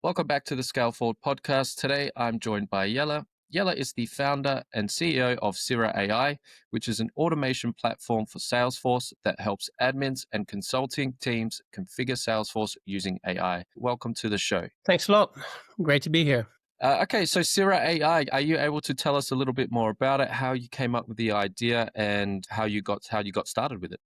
Welcome back to the Scale Forward podcast. Today, I'm joined by Jelle. Jelle is the founder and CEO of Cirra AI, which is an automation platform for Salesforce that helps admins and consulting teams configure Salesforce using AI. Welcome to the show. Thanks a lot. Great to be here. Okay, so Cirra AI, are you able to tell us a little bit more about it, how you came up with the idea, and how you got started with it?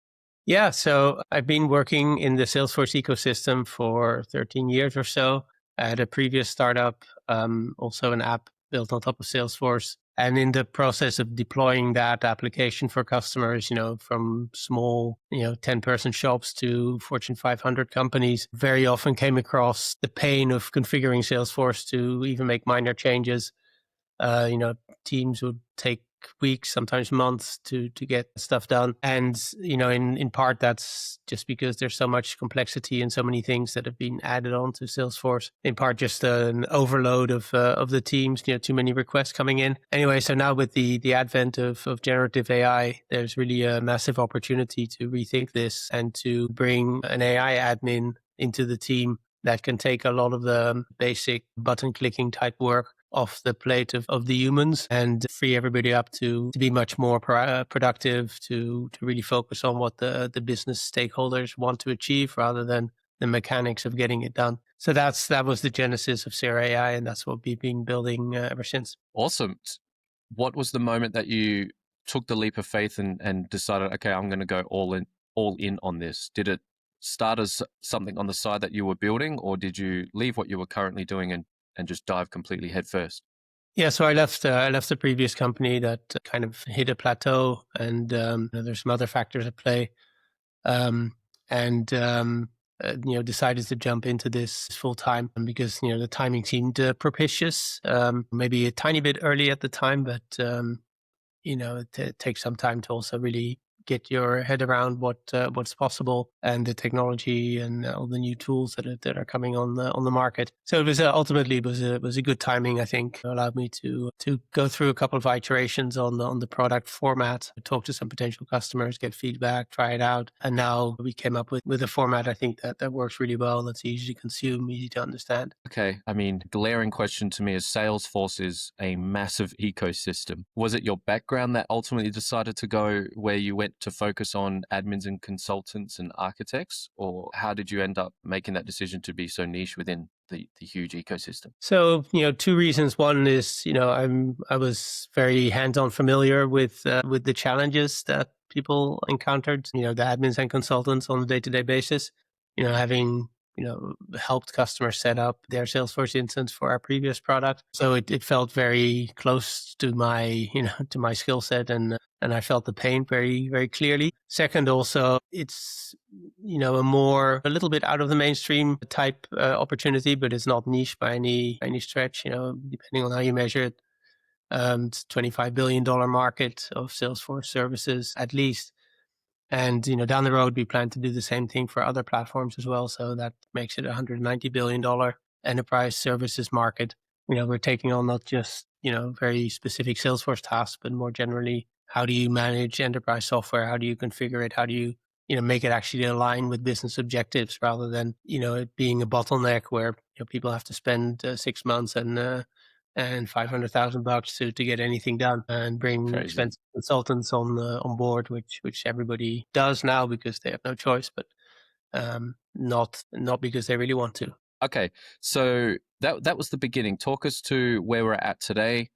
Yeah, so I've been working in the Salesforce ecosystem for 13 years or so. I had a previous startup, also an app built on top of Salesforce. And in the process of deploying that application for customers, from small, 10-person shops to Fortune 500 companies, very often came across the pain of configuring Salesforce to even make minor changes. Uh, you know, Teams would take weeks, sometimes months to get stuff done. And, in part, that's just because there's so much complexity and so many things that have been added on to Salesforce. In part, just an overload of the teams, too many requests coming in. Anyway, so now with the advent of generative AI, there's really a massive opportunity to rethink this and to bring an AI admin into the team that can take a lot of the basic button clicking type work off the plate of the humans and free everybody up to be much more productive, to really focus on what the business stakeholders want to achieve rather than the mechanics of getting it done. So that was the genesis of Cirra AI, and that's what we've been building ever since. Awesome. What was the moment that you took the leap of faith and decided, okay, I'm going to go all in on this? Did it start as something on the side that you were building, or did you leave what you were currently doing and just dive completely headfirst? Yeah, so I left the previous company that kind of hit a plateau, and there's some other factors at play. And decided to jump into this full time because the timing seemed propitious. Maybe a tiny bit early at the time, but it takes some time to also really get your head around what's possible and the technology and all the new tools that are coming on the market. So it was ultimately it was a good timing. I think it allowed me to go through a couple of iterations on the product format, talk to some potential customers, get feedback, try it out, and now we came up with a format I think that works really well. That's easy to consume, easy to understand. Okay. I mean, glaring question to me is Salesforce is a massive ecosystem. Was it your background that ultimately decided to go where you went to focus on admins and consultants and architects? Or how did you end up making that decision to be so niche within the huge ecosystem? So, two reasons. One is, I was very hands-on familiar with the challenges that people encountered, the admins and consultants on a day-to-day basis. Having helped customers set up their Salesforce instance for our previous product, so it felt very close to my to my skill set, and I felt the pain very very clearly. Second, also, it's a little bit out of the mainstream type opportunity, but it's not niche by any stretch. Depending on how you measure it, it's a $25 billion market of Salesforce services at least. And down the road, we plan to do the same thing for other platforms as well. So that makes it a $190 billion enterprise services market. We're taking on not just very specific Salesforce tasks, but more generally, how do you manage enterprise software? How do you configure it? How do you make it actually align with business objectives rather than it being a bottleneck where people have to spend 6 months and $500,000 to get anything done, and bring Crazy. expensive consultants on board, which everybody does now because they have no choice, but not because they really want to. Okay, so that was the beginning. Talk us to where we're at today.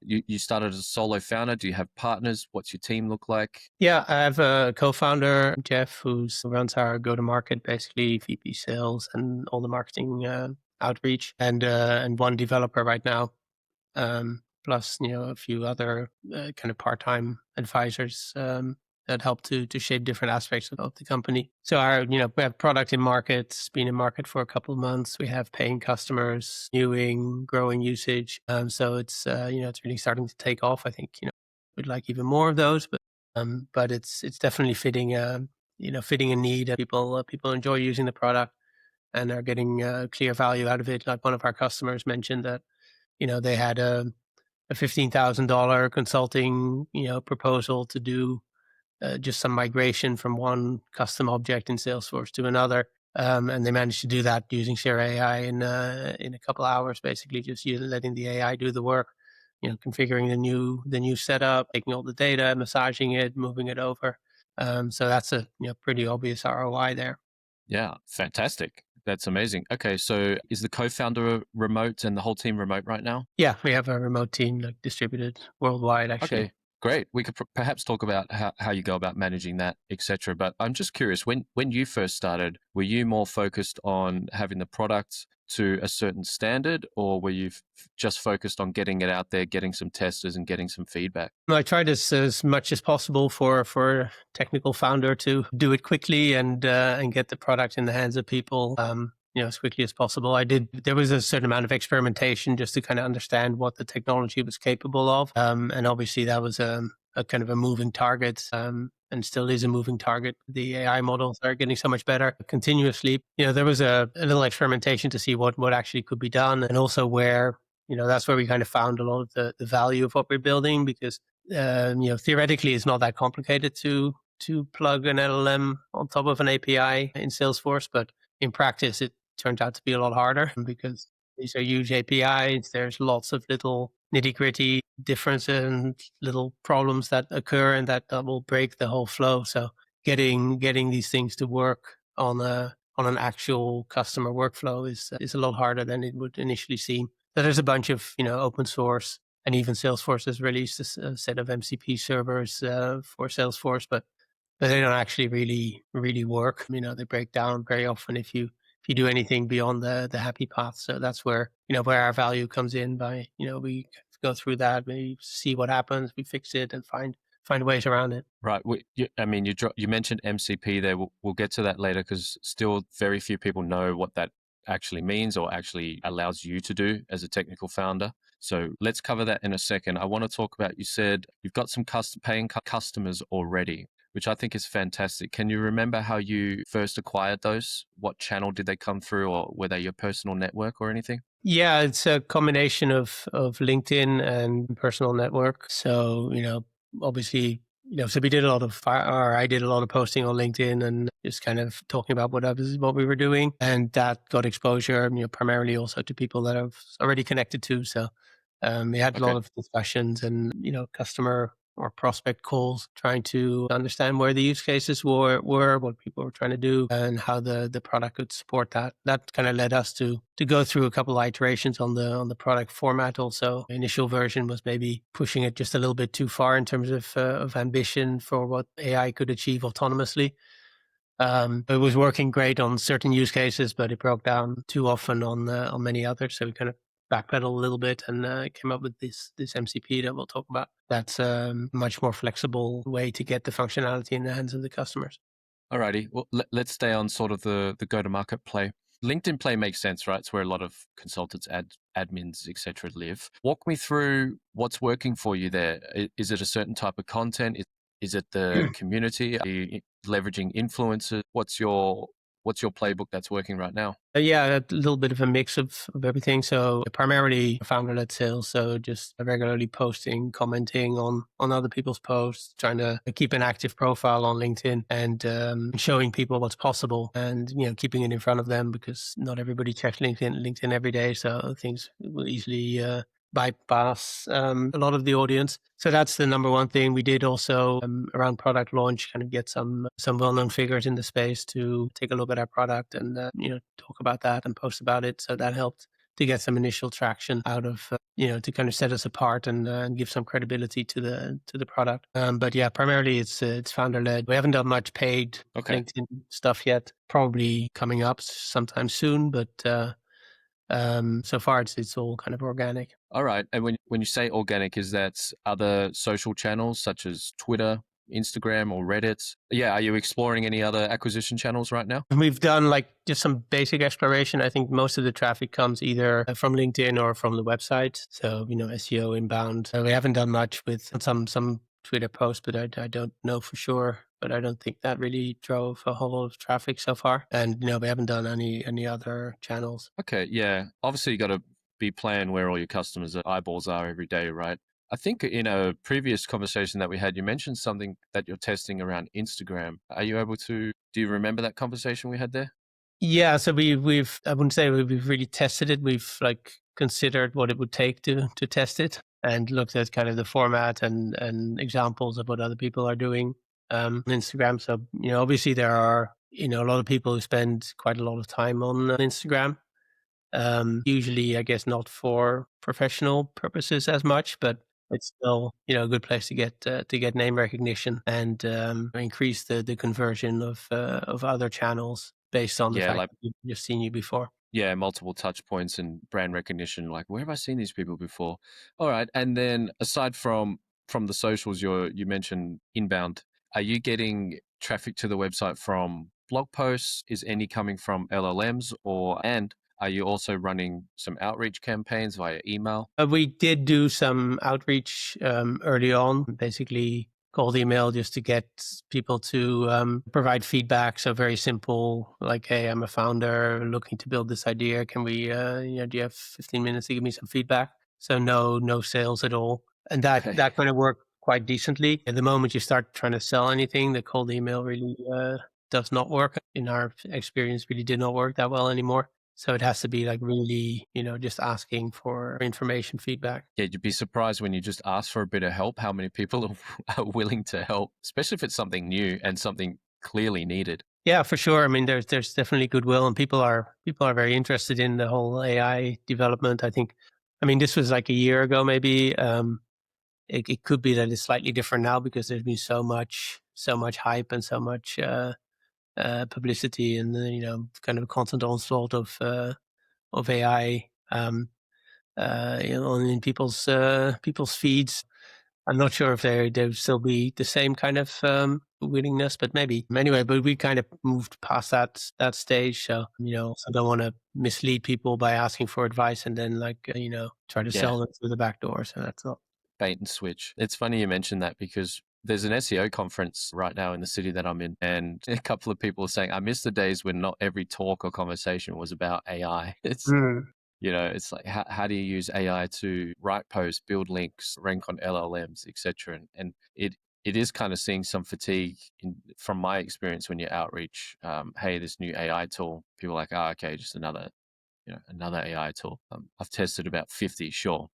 You started as a solo founder. Do you have partners? What's your team look like? Yeah, I have a co-founder, Jeff, who runs our go-to-market, basically VP sales and all the marketing outreach, and one developer right now, plus a few other kind of part-time advisors that help to shape different aspects of the company. So we have product in market, it's been in market for a couple of months. We have paying customers, renewing, growing usage. So it's really starting to take off. I think we'd like even more of those, but it's definitely fitting a need. People enjoy using the product and are getting clear value out of it. Like one of our customers mentioned that they had a $15,000 consulting proposal to do just some migration from one custom object in Salesforce to another. And they managed to do that using Cirra AI in a couple of hours, basically just letting the AI do the work, configuring the new setup, taking all the data, massaging it, moving it over. So that's a pretty obvious ROI there. Yeah, fantastic. That's amazing. Okay, so is the co-founder remote and the whole team remote right now? Yeah, we have a remote team like distributed worldwide, actually. Okay, great. We could perhaps talk about how you go about managing that, etc. But I'm just curious, when you first started, were you more focused on having the product to a certain standard, or were you just focused on getting it out there, getting some testers and getting some feedback? No, I tried as much as possible for a technical founder to do it quickly and get the product in the hands of people. As quickly as possible. I did. There was a certain amount of experimentation just to kind of understand what the technology was capable of, and obviously that was a kind of a moving target, and still is a moving target. The AI models are getting so much better continuously. There was a little experimentation to see what actually could be done, and also where that's where we kind of found a lot of the value of what we're building because theoretically it's not that complicated to plug an LLM on top of an API in Salesforce, but in practice it turned out to be a lot harder because these are huge APIs. There's lots of little nitty gritty differences and little problems that occur, and that will break the whole flow. So getting these things to work on an actual customer workflow is a lot harder than it would initially seem. So there's a bunch of open source, and even Salesforce has released a set of MCP servers for Salesforce, but they don't actually really work. They break down very often if you do anything beyond the happy path. So that's where our value comes in by we go through that, we see what happens, we fix it, and find ways around it. Right. I mean, you mentioned MCP there. We'll get to that later because still very few people know what that actually means or actually allows you to do as a technical founder. So let's cover that in a second. I want to talk about, you said you've got some paying customers already, which I think is fantastic. Can you remember how you first acquired those? What channel did they come through, or were they your personal network or anything? Yeah, it's a combination of LinkedIn and personal network. So, obviously, so we did a lot of, or I did a lot of posting on LinkedIn and just kind of talking about what we were doing. And that got exposure, primarily also to people that I've already connected to. So, we had a lot Okay. of discussions and, customer or prospect calls trying to understand where the use cases were, what people were trying to do, and how the product could support that. That kind of led us to go through a couple of iterations on the product format. Also, initial version was maybe pushing it just a little bit too far in terms of ambition for what AI could achieve autonomously. It was working great on certain use cases, but it broke down too often on many others. So we kind of backpedaled a little bit and came up with this MCP that we'll talk about. That's a much more flexible way to get the functionality in the hands of the customers. Alrighty. Well, let's stay on sort of the go-to-market play. LinkedIn Play makes sense, right? It's where a lot of consultants, admins, etc., live. Walk me through what's working for you there. Is it a certain type of content? Is it the community? Are you leveraging influencers? What's your playbook that's working right now? Yeah, a little bit of a mix of everything. So primarily founder-led sales. So just regularly posting, commenting on other people's posts, trying to keep an active profile on LinkedIn and showing people what's possible and, keeping it in front of them because not everybody checks LinkedIn every day. So things will easily bypass a lot of the audience. So that's the number one thing. We did also around product launch, kind of get some well-known figures in the space to take a look at our product and talk about that and post about it. So that helped to get some initial traction out of to kind of set us apart and give some credibility to the product. But yeah, primarily it's founder led. We haven't done much paid Okay. LinkedIn stuff yet. Probably coming up sometime soon, but so far it's all kind of organic. All right. And when you say organic, is that other social channels such as Twitter, Instagram, or Reddit? Yeah. Are you exploring any other acquisition channels right now? We've done like just some basic exploration. I think most of the traffic comes either from LinkedIn or from the website. So, SEO inbound. We haven't done much with some Twitter posts, but I don't know for sure. But I don't think that really drove a whole lot of traffic so far. And, we haven't done any other channels. Okay. Yeah. Obviously, you got to be playing where all your customers' eyeballs are every day, right? I think in a previous conversation that we had, you mentioned something that you're testing around Instagram. Are you able to, do you remember that conversation we had there? Yeah, so we've I wouldn't say we've really tested it. We've like considered what it would take to test it and looked at kind of the format and examples of what other people are doing on Instagram. So, obviously there are, a lot of people who spend quite a lot of time on Instagram. Usually, I guess not for professional purposes as much, but it's still, a good place to get name recognition and increase the conversion of other channels based on the Yeah, fact like that people have just seen you before. yeah, multiple touch points and brand recognition. Like, where have I seen these people before? All right, and then aside from the socials, you mentioned inbound. Are you getting traffic to the website from blog posts? Is any coming from LLMs, and are you also running some outreach campaigns via email? We did do some outreach early on, basically cold email just to get people to provide feedback. So very simple, like, hey, I'm a founder looking to build this idea. Can we, do you have 15 minutes to give me some feedback? So no sales at all. And Okay. that kind of worked quite decently. At the moment you start trying to sell anything, the cold email really does not work. In our experience, really did not work that well anymore. So it has to be like really, just asking for information feedback. Yeah, you'd be surprised when you just ask for a bit of help how many people are willing to help, especially if it's something new and something clearly needed. Yeah, for sure. I mean, there's definitely goodwill, and people are very interested in the whole AI development. I think, I mean, this was like a year ago, maybe. It could be that it's slightly different now because there's been so much hype and so much publicity and kind of constant onslaught of AI. In people's feeds. I'm not sure if there'll still be the same kind of willingness, but maybe. Anyway, but we kind of moved past that stage. So, I don't want to mislead people by asking for advice and then like, try to Yeah, sell them through the back door. So that's all. bait and switch. It's funny you mentioned that because there's an SEO conference right now in the city that I'm in, and a couple of people are saying, I miss the days when not every talk or conversation was about AI. It's like, how do you use AI to write posts, build links, rank on LLMs, etc. And it is kind of seeing some fatigue from my experience when you outreach. Hey, this new AI tool, people are like, oh, okay, just another AI tool. I've tested about 50, sure.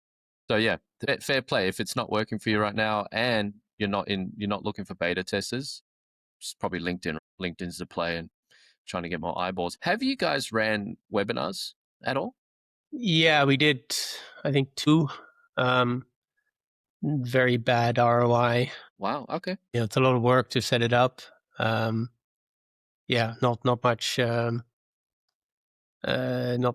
So yeah, fair play. If it's not working for you right now, and you're not looking for beta testers, it's probably LinkedIn. LinkedIn's the play, and trying to get more eyeballs. Have you guys ran webinars at all? Yeah, we did. I think two. Um, Very bad ROI. Wow. Okay. It's a lot of work to set it up. Um, yeah, not much. Not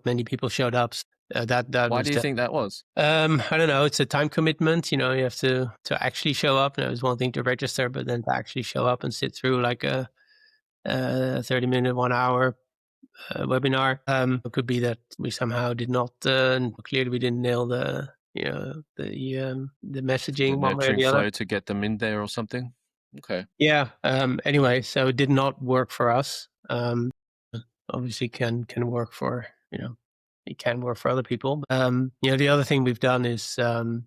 many people showed up. That Why was do you the. think that was? I don't know. It's a time commitment. You have to actually show up. And it was one thing to register, but then to actually show up and sit through like a 30-minute, 1 hour webinar. It could be that we somehow did not. Clearly, we didn't nail the The messaging one way or nurturing the other. flow to get them in there or something? Okay. Yeah. Anyway, so it did not work for us. Obviously, can work for it can work for other people. The other thing we've done is so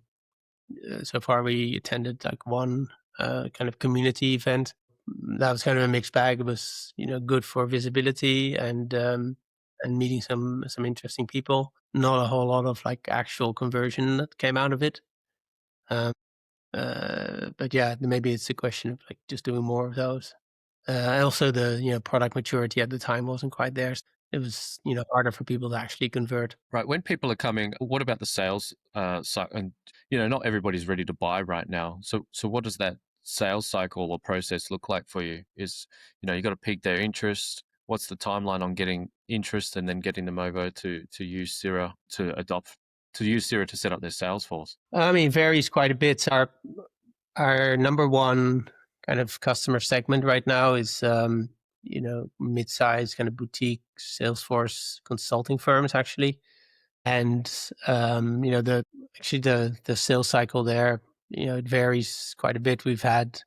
far we attended like one kind of community event. That was kind of a mixed bag. It was good for visibility and meeting some interesting people. Not a whole lot of like actual conversion that came out of it. Um, but yeah, maybe it's a question of like just doing more of those. Also, the product maturity at the time wasn't quite there. It was harder for people to actually convert. Right. When people are coming, what about the sales cycle? And not everybody's ready to buy right now. So what does that sales cycle or process look like for you? Is you got to pique their interest. What's the timeline on getting interest and then getting them over to use Cirra to use Cirra to set up their sales force? I mean, varies quite a bit. Our number one kind of customer segment right now is mid-sized kind of boutique Salesforce consulting firms actually, and the sales cycle there it varies quite a bit. We've had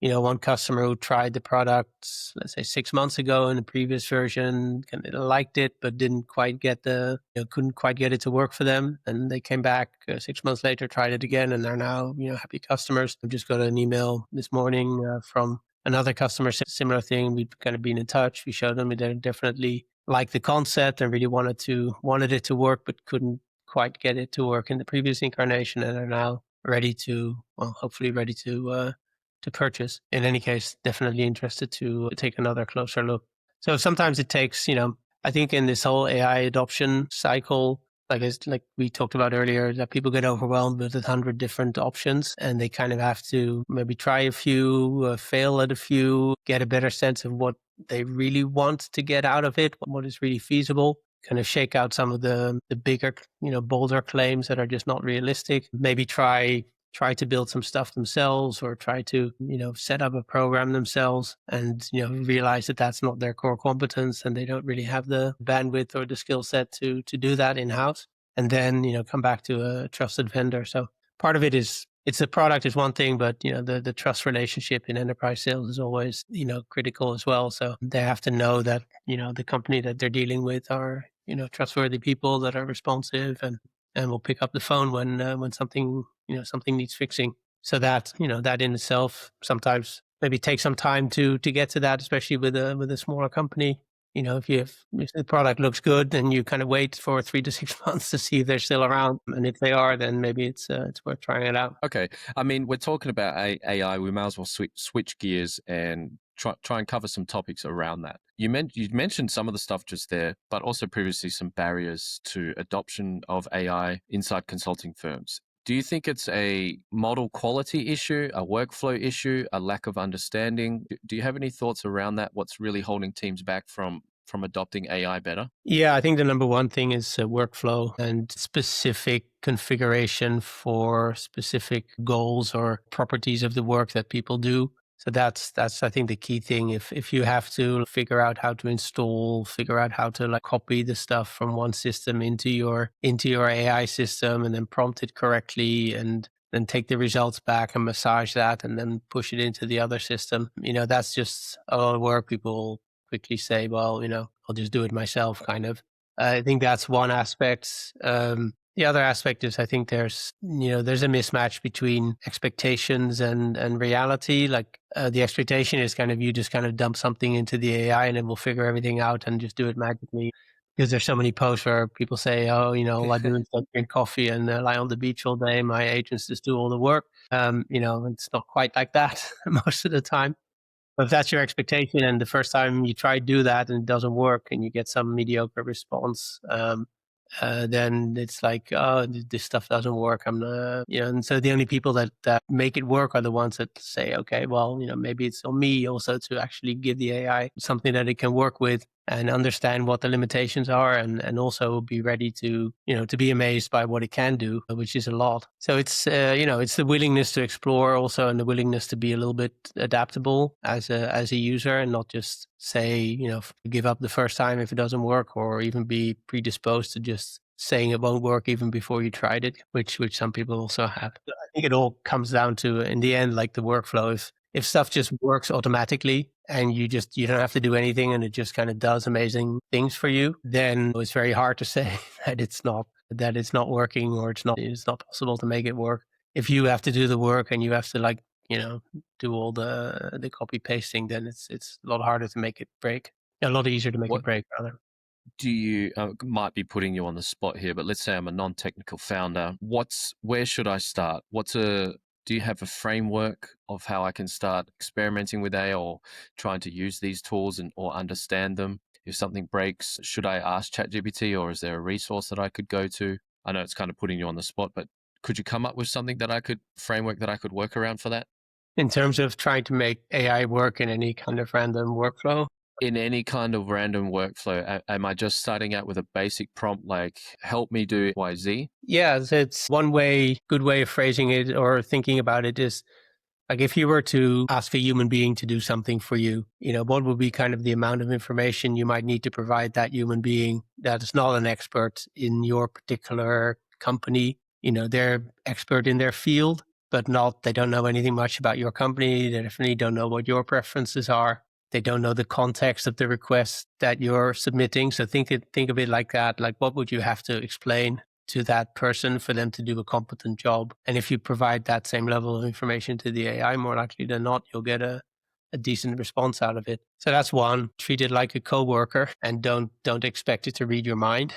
one customer who tried the product, let's say 6 months ago in the previous version, kind of liked it, but didn't quite get couldn't quite get it to work for them. And they came back 6 months later, tried it again, and are now, happy customers. I've just got an email this morning from another customer, similar thing. We've kind of been in touch. We showed them they're definitely liked the concept and really wanted it to work, but couldn't quite get it to work in the previous incarnation, and are now ready to, well, hopefully ready to purchase. In any case, definitely interested to take another closer look. So sometimes it takes, I think in this whole AI adoption cycle, like we talked about earlier, that people get overwhelmed with 100 different options, and they kind of have to maybe try a few, fail at a few, get a better sense of what they really want to get out of it, what is really feasible, kind of shake out some of the bigger, bolder claims that are just not realistic. Maybe try to build some stuff themselves, or try to, set up a program themselves, and, realize that that's not their core competence, and they don't really have the bandwidth or the skill set to do that in-house. And then, come back to a trusted vendor. So part of it is, it's a product is one thing, but, the trust relationship in enterprise sales is always, critical as well. So they have to know that, the company that they're dealing with are, trustworthy people that are responsive, and will pick up the phone when something, something needs fixing. So that, that in itself sometimes maybe takes some time to get to that, especially with a smaller company. If the product looks good, then you kind of wait for 3 to 6 months to see if they're still around, and if they are, then maybe it's worth trying it out. Okay, I mean, we're talking about AI. We might as well switch gears and try and cover some topics around that. You mentioned some of the stuff just there, but also previously some barriers to adoption of AI inside consulting firms. Do you think it's a model quality issue, a workflow issue, a lack of understanding? Do you have any thoughts around that? What's really holding teams back from adopting AI better? Yeah, I think the number one thing is workflow and specific configuration for specific goals or properties of the work that people do. So that's I think the key thing. If you have to figure out how to install, figure out how to like copy the stuff from one system into your AI system, and then prompt it correctly, and then take the results back and massage that, and then push it into the other system. That's just a lot of work. People quickly say, well, I'll just do it myself, kind of. I think that's one aspect. The other aspect is, I think there's a mismatch between expectations and reality. Like the expectation is kind of, you just kind of dump something into the AI and it will figure everything out and just do it magically. Because there's so many posts where people say, oh, all I do is like drink coffee and lie on the beach all day. My agents just do all the work. It's not quite like that most of the time. But if that's your expectation, and the first time you try to do that and it doesn't work, and you get some mediocre response, then it's like, oh, this stuff doesn't work. And so the only people that make it work are the ones that say, okay, well, maybe it's on me also to actually give the AI something that it can work with, and understand what the limitations are, and also be ready to, to be amazed by what it can do, which is a lot. So it's, it's the willingness to explore also, and the willingness to be a little bit adaptable as a user, and not just say, give up the first time if it doesn't work, or even be predisposed to just saying it won't work even before you tried it, which some people also have. I think it all comes down to, in the end, like the workflow. If stuff just works automatically, and you don't have to do anything, and it just kind of does amazing things for you, then it's very hard to say that it's not working, or it's not possible to make it work. If you have to do the work, and you have to do all the copy pasting, then it's a lot harder to make it break. A lot easier to make it break, rather. Do you might be putting you on the spot here, but let's say I'm a non-technical founder. Where should I start? Do you have a framework of how I can start experimenting with AI, or trying to use these tools or understand them? If something breaks, should I ask ChatGPT, or is there a resource that I could go to? I know it's kind of putting you on the spot, but could you come up with something framework that I could work around for that? In terms of trying to make AI work in any kind of random workflow? In any kind of random workflow, am I just starting out with a basic prompt like, help me do YZ? Yeah, it's one good way of phrasing it or thinking about it is, like, if you were to ask a human being to do something for you, what would be kind of the amount of information you might need to provide that human being that is not an expert in your particular company? They're expert in their field, but they don't know anything much about your company. They definitely don't know what your preferences are. They don't know the context of the request that you're submitting. So think of it like that. Like, what would you have to explain to that person for them to do a competent job? And if you provide that same level of information to the AI, more likely than not, you'll get a a decent response out of it. So that's one. Treat it like a coworker and don't expect it to read your mind.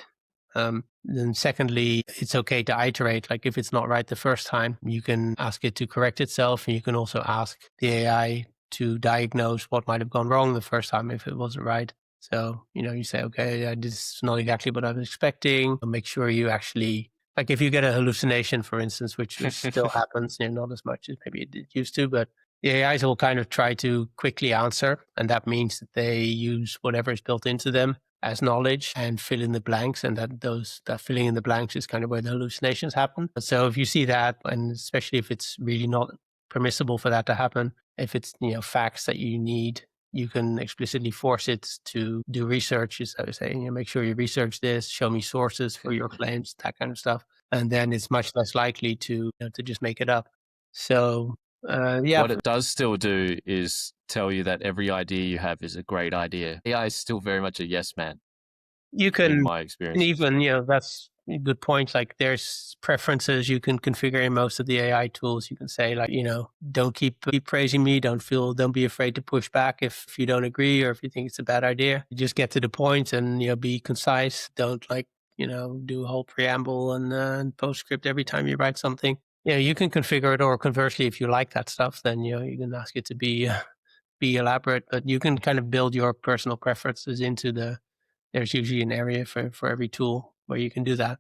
Then secondly, it's okay to iterate. Like if it's not right the first time, you can ask it to correct itself. And you can also ask the AI to diagnose what might have gone wrong the first time if it wasn't right. So, you say, okay, this is not exactly what I was expecting. Make sure you actually, like if you get a hallucination, for instance, which still happens, not as much as maybe it used to, but the AIs will kind of try to quickly answer. And that means that they use whatever is built into them as knowledge and fill in the blanks, and that filling in the blanks is kind of where the hallucinations happen. So if you see that, and especially if it's really not permissible for that to happen, if it's facts that you need, you can explicitly force it to do research. As I was saying, make sure you research this, show me sources for your claims, that kind of stuff, and then it's much less likely to to just make it up. So yeah. What it does still do is tell you that every idea you have is a great idea. AI is still very much a yes man You in can, my and experiences. even, that's a good point. Like there's preferences you can configure in most of the AI tools. You can say like, don't keep praising me. Don't be afraid to push back if you don't agree or if you think it's a bad idea. Just get to the point and, be concise. Don't like, do a whole preamble and postscript every time you write something. You can configure it, or conversely, if you like that stuff, then, you can ask it to be elaborate, but you can kind of build your personal preferences into there's usually an area for every tool where you can do that.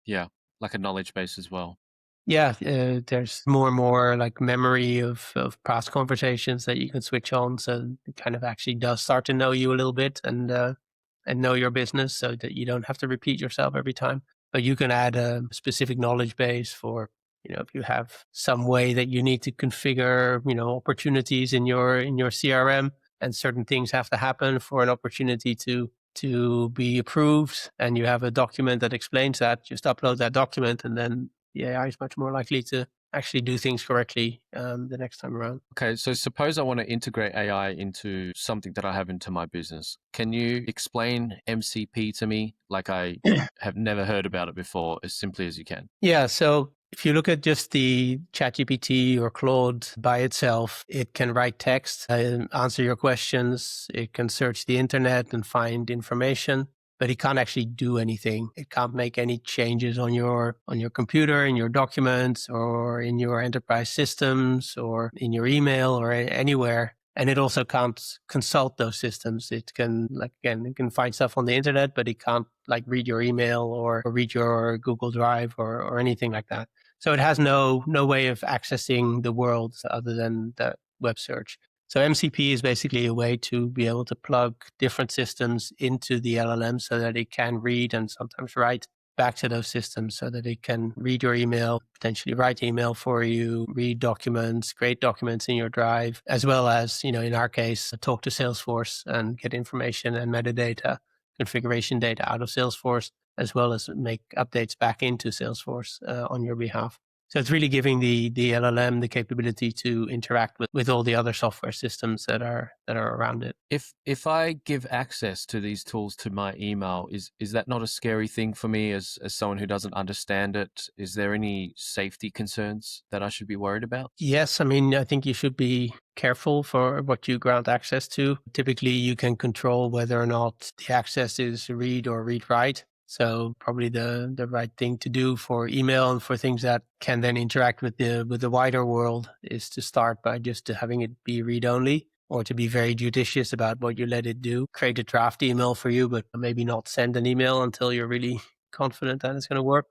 Yeah, like a knowledge base as well. Yeah, there's more and more like memory of past conversations that you can switch on, so it kind of actually does start to know you a little bit and know your business, so that you don't have to repeat yourself every time. But you can add a specific knowledge base for if you have some way that you need to configure opportunities in your CRM, and certain things have to happen for an opportunity to be approved, and you have a document that explains that. Just upload that document, and then the AI is much more likely to actually do things correctly the next time around. Okay, so suppose I want to integrate AI into something that I have into my business. Can you explain MCP to me like I have never heard about it before, as simply as you can? Yeah, so if you look at just the ChatGPT or Claude by itself, it can write text, answer your questions, it can search the internet and find information, but it can't actually do anything. It can't make any changes on your computer, in your documents, or in your enterprise systems, or in your email, or anywhere. And it also can't consult those systems. It can, like, again, it can find stuff on the internet, but it can't like read your email or read your Google Drive or anything like that. So it has no way of accessing the world other than the web search. So MCP is basically a way to be able to plug different systems into the LLM so that it can read and sometimes write back to those systems, so that it can read your email, potentially write email for you, read documents, create documents in your drive, as well as, in our case, talk to Salesforce and get information and metadata, configuration data out of Salesforce, as well as make updates back into Salesforce on your behalf. So it's really giving the LLM the capability to interact with all the other software systems that are around it. If I give access to these tools to my email, is that not a scary thing for me as someone who doesn't understand it? Is there any safety concerns that I should be worried about? Yes, I mean, I think you should be careful for what you grant access to. Typically, you can control whether or not the access is read or read write. So probably the right thing to do for email and for things that can then interact with the wider world is to start by just having it be read only, or to be very judicious about what you let it do. Create a draft email for you, but maybe not send an email until you're really confident that it's going to work.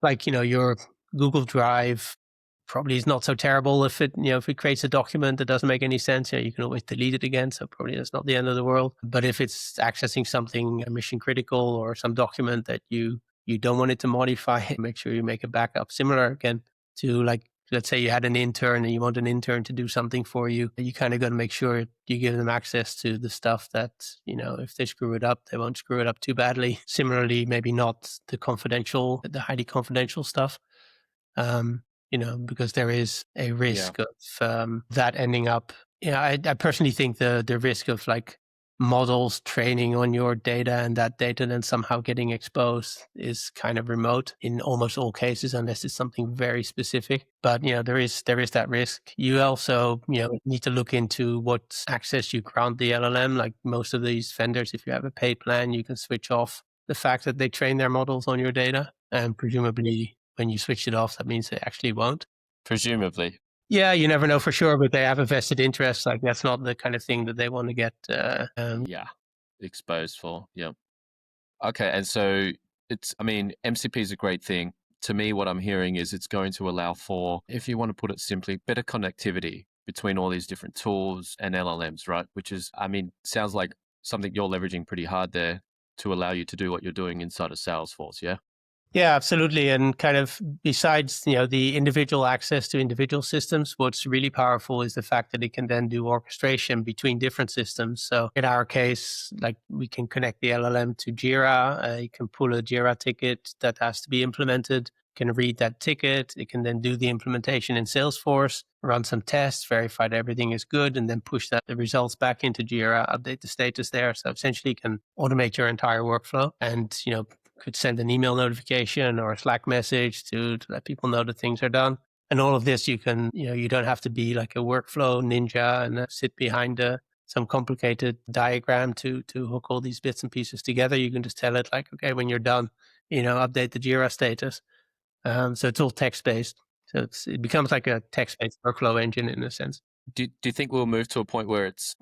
Like, your Google Drive probably is not so terrible if it creates a document that doesn't make any sense. You can always delete it again, so probably that's not the end of the world. But if it's accessing something mission critical or some document that you don't want it to modify, make sure you make a backup. Similar again to, like, let's say you had an intern and you want an intern to do something for you. You kind of got to make sure you give them access to the stuff that, if they screw it up, they won't screw it up too badly. Similarly, maybe not the highly confidential stuff. Because there is a risk of that ending up. I personally think the risk of, like, models training on your data and that data then somehow getting exposed is kind of remote in almost all cases, unless it's something very specific. But there is that risk. You also need to look into what access you grant the LLM. Like most of these vendors, if you have a paid plan, you can switch off the fact that they train their models on your data, and presumably when you switch it off, that means they actually won't. Presumably. Yeah, you never know for sure, but they have a vested interest. Like that's not the kind of thing that they want to get. Yeah. Exposed for. Yeah. Okay. And so MCP is a great thing. To me, what I'm hearing is it's going to allow for, if you want to put it simply, better connectivity between all these different tools and LLMs, right? Which is, sounds like something you're leveraging pretty hard there to allow you to do what you're doing inside of Salesforce. Yeah. Yeah, absolutely. And kind of besides, the individual access to individual systems, what's really powerful is the fact that it can then do orchestration between different systems. So in our case, like we can connect the LLM to Jira. You can pull a Jira ticket that has to be implemented, can read that ticket. It can then do the implementation in Salesforce, run some tests, verify that everything is good, and then push the results back into Jira, update the status there. So essentially you can automate your entire workflow and, could send an email notification or a Slack message to let people know that things are done. And all of this, you can, you don't have to be like a workflow ninja and sit behind some complicated diagram to hook all these bits and pieces together. You can just tell it like, okay, when you're done, update the Jira status. So it's all text based. So it becomes like a text based workflow engine in a sense. Do you think we'll move to a point where it's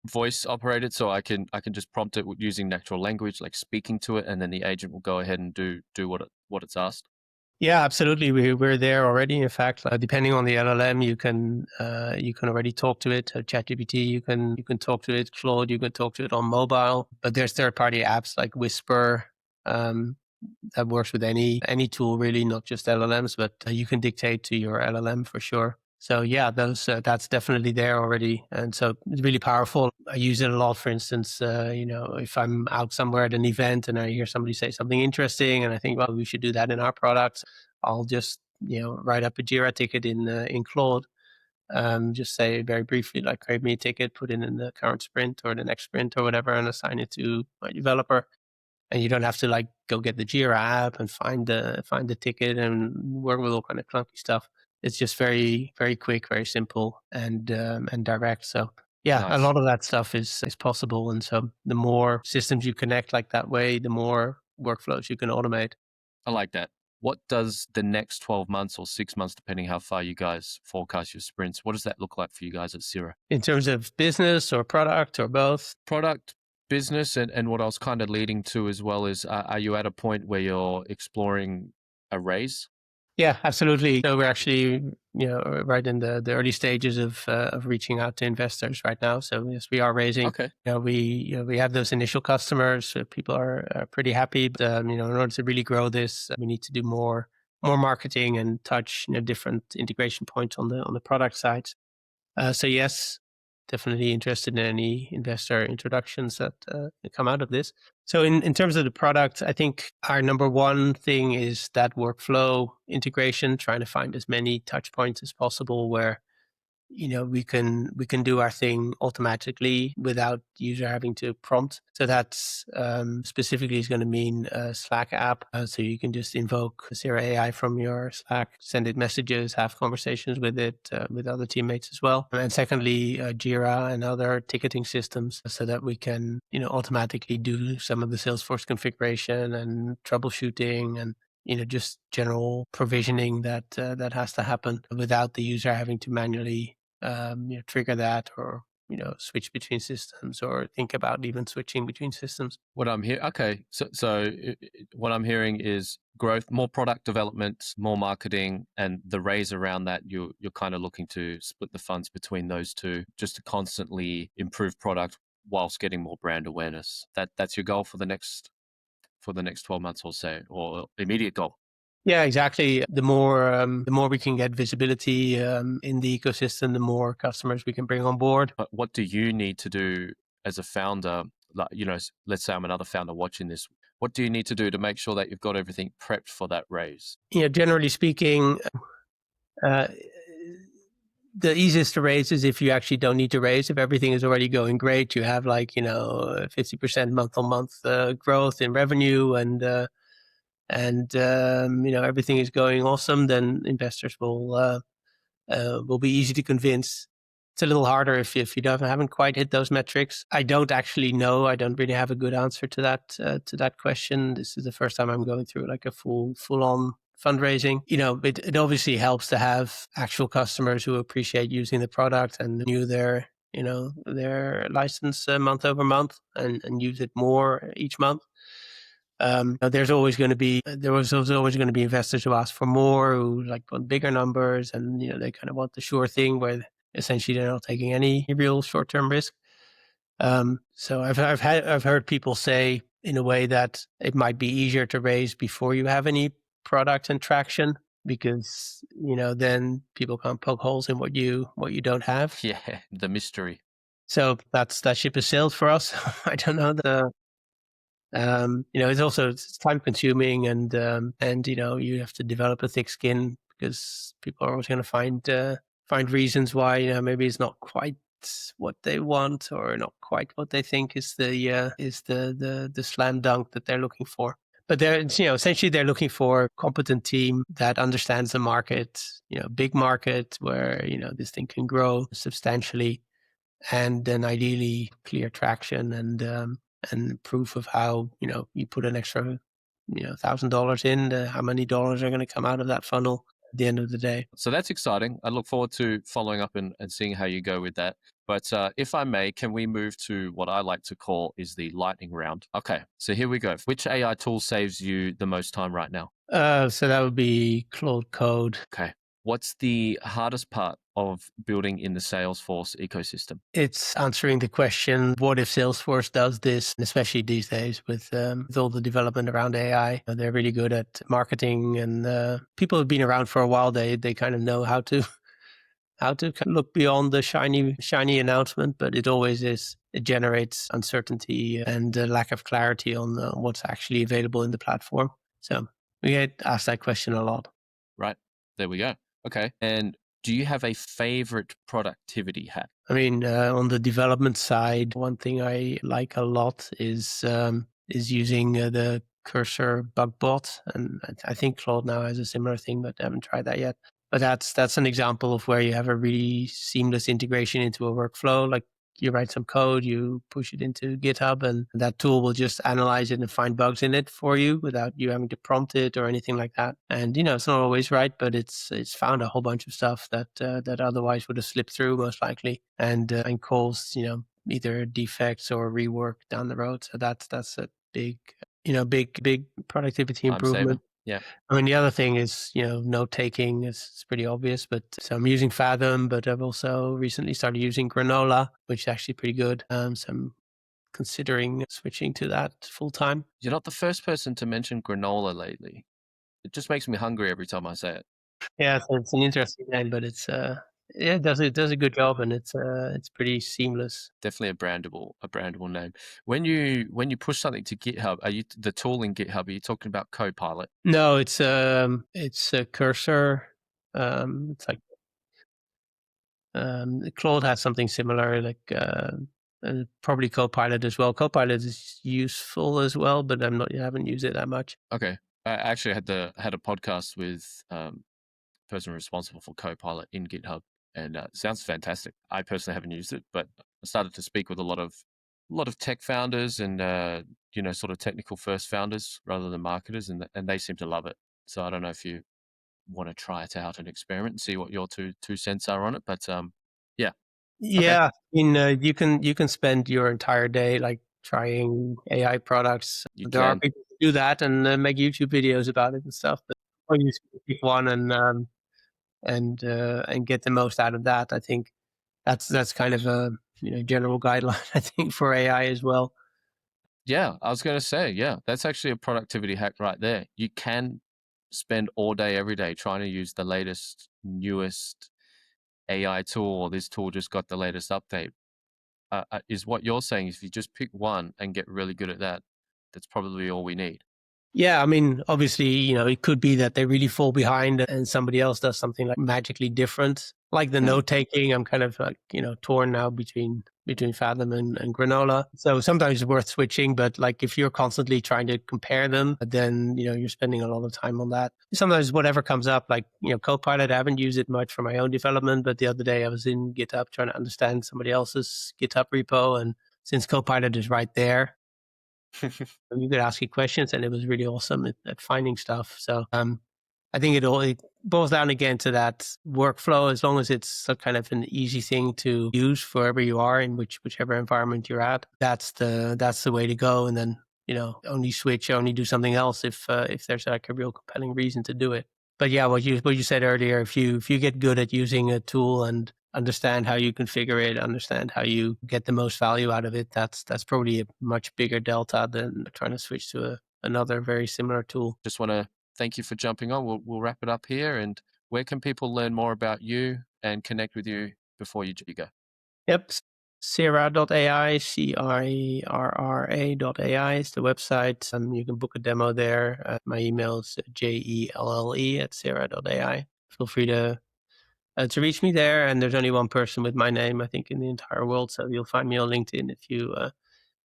voice operated, so I can just prompt it using natural language, like speaking to it, and then the agent will go ahead and do what it's asked? Yeah, absolutely. We're there already. In fact, depending on the LLM, you can already talk to it. ChatGPT, you can talk to it. Claude, you can talk to it on mobile. But there's third party apps like Whisper um, that works with any tool really, not just LLMs. But you can dictate to your LLM for sure. So yeah, that's definitely there already, and so it's really powerful. I use it a lot. For instance, if I'm out somewhere at an event and I hear somebody say something interesting, and I think, well, we should do that in our products, I'll just write up a Jira ticket in Claude. Just say very briefly, like, create me a ticket, put it in the current sprint or the next sprint or whatever, and assign it to my developer. And you don't have to like go get the Jira app and find the ticket and work with all kind of clunky stuff. It's just very, very quick, very simple, and direct. So yeah, a Nice. lot of that stuff is possible. And so the more systems you connect like that way, the more workflows you can automate. I like that. What does the next 12 months or 6 months, depending how far you guys forecast your sprints, what does that look like for you guys at Cirra? In terms of business or product or both? Product, business, and what I was kind of leading to as well is, are you at a point where you're exploring a raise? Yeah, absolutely. So we're actually, right in the early stages of reaching out to investors right now. So yes, we are raising. Okay. We have those initial customers. People are pretty happy. But, in order to really grow this, we need to do more marketing and touch different integration points on the product side. So yes, definitely interested in any investor introductions that come out of this. So in terms of the product, I think our number one thing is that workflow integration, trying to find as many touch points as possible where we can do our thing automatically without user having to prompt. So that's specifically is going to mean a Slack app. So you can just invoke Cirra AI from your Slack, send it messages, have conversations with it, with other teammates as well. And then secondly, Jira and other ticketing systems so that we can, automatically do some of the Salesforce configuration and troubleshooting and just general provisioning that has to happen without the user having to manually trigger that or switch between systems or think about even switching between systems. What I'm here, okay. So what I'm hearing is growth, more product development, more marketing, and the raise around that. You're kind of looking to split the funds between those two, just to constantly improve product whilst getting more brand awareness. That's your goal for the next 12 months or so, or immediate goal. Yeah, exactly. The more we can get visibility in the ecosystem, the more customers we can bring on board. But what do you need to do as a founder? Like, let's say I'm another founder watching this. What do you need to do to make sure that you've got everything prepped for that raise? Generally speaking, uh, the easiest to raise is if you actually don't need to raise. If everything is already going great, you have like 50% month on month growth in revenue, and everything is going awesome, then investors will be easy to convince. It's a little harder if you haven't quite hit those metrics. I don't actually know. I don't really have a good answer to that question. This is the first time I'm going through like a full on fundraising. It obviously helps to have actual customers who appreciate using the product and renew their license month over month and use it more each month. There's always going to be investors who ask for more, who like want bigger numbers, and they kind of want the sure thing where essentially they're not taking any real short term risk. So I've heard people say in a way that it might be easier to raise before you have any product and traction, because then people can't poke holes in what you don't have. Yeah, the mystery. So that ship has sailed for us. I don't know it's time consuming, and you have to develop a thick skin because people are always going to find reasons why maybe it's not quite what they want or not quite what they think is the slam dunk that they're looking for. But they're essentially they're looking for a competent team that understands the market, big market where this thing can grow substantially, and then ideally clear traction and proof of how you put an extra $1,000 in, how many dollars are going to come out of that funnel at the end of the day. So that's exciting. I look forward to following up and seeing how you go with that. But if I may, can we move to what I like to call is the lightning round? Okay, so here we go. Which AI tool saves you the most time right now? So that would be Claude Code. Okay. What's the hardest part of building in the Salesforce ecosystem? It's answering the question, what if Salesforce does this? Especially these days with all the development around AI. They're really good at marketing, and people who've been around for a while, they kind of know how to look beyond the shiny announcement, but it always is. It generates uncertainty and a lack of clarity on what's actually available in the platform. So we get asked that question a lot. Right. There we go. Okay. And do you have a favorite productivity hack? I mean, on the development side, one thing I like a lot is using the Cursor bug bot, and I think Claude now has a similar thing, but I haven't tried that yet. But that's an example of where you have a really seamless integration into a workflow. Like you write some code, you push it into GitHub, and that tool will just analyze it and find bugs in it for you without you having to prompt it or anything like that. And it's not always right, but it's found a whole bunch of stuff that otherwise would have slipped through most likely, and caused either defects or rework down the road. So that's a big big productivity Time saver. improvement. Yeah. I mean, the other thing is, note taking is pretty obvious, but so I'm using Fathom, but I've also recently started using Granola, which is actually pretty good. So I'm considering switching to that full time. You're not the first person to mention granola lately. It just makes me hungry every time I say it. Yeah, so it's an interesting name, but it's it does a good job, and it's pretty seamless. Definitely a brandable name. When you push something to GitHub, are you the tool in GitHub? Are you talking about Copilot? No, it's a Cursor. It's like Claude has something similar, like probably Copilot as well. Copilot is useful as well, but I haven't used it that much. Okay. I actually had a podcast with person responsible for Copilot in GitHub, and it sounds fantastic. I personally haven't used it, but I started to speak with a lot of tech founders and sort of technical first founders rather than marketers, and they seem to love it. So I don't know if you want to try it out and experiment and see what your two cents are on it, but yeah. Okay. Yeah, I mean, you can spend your entire day like trying AI products. You There are can. people who do that and make YouTube videos about it and stuff. But when you pick one and get the most out of that, I think that's kind of a general guideline. I think for AI as well. Yeah, I was going to say, yeah, that's actually a productivity hack right there. You can spend all day, every day trying to use the latest, newest AI tool, or this tool just got the latest update. Is what you're saying, if you just pick one and get really good at that, that's probably all we need. Yeah, I mean, obviously, it could be that they really fall behind and somebody else does something like magically different. Like the Mm. note taking, I'm kind of like, torn now between Fathom and Granola. So sometimes it's worth switching, but like if you're constantly trying to compare them, then you're spending a lot of time on that. Sometimes whatever comes up, like Copilot, I haven't used it much for my own development, but the other day I was in GitHub trying to understand somebody else's GitHub repo, and since Copilot is right there, you could ask it questions, and it was really awesome at finding stuff. So I think it boils down again to that workflow. As long as it's a kind of an easy thing to use wherever you are in whichever environment you're at, that's the way to go. And then only switch, only do something else if there's like a real compelling reason to do it. But yeah, what you said earlier, if you get good at using a tool and understand how you configure it, understand how you get the most value out of it, that's probably a much bigger delta than trying to switch to another very similar tool. Just want to thank you for jumping on. We'll wrap it up here. And where can people learn more about you and connect with you before you go? Yep. Cirra.ai, Cerra.ai is the website. You can book a demo there. My email is jelle@Cirra.ai. Feel free to reach me there. And there's only one person with my name, I think, in the entire world. So you'll find me on LinkedIn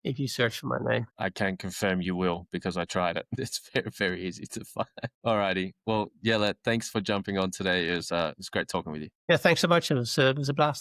if you search for my name. I can confirm you will because I tried it. It's very, very easy to find. Alrighty. Well, Jelle, thanks for jumping on today. It was great talking with you. Yeah, thanks so much. It was a blast.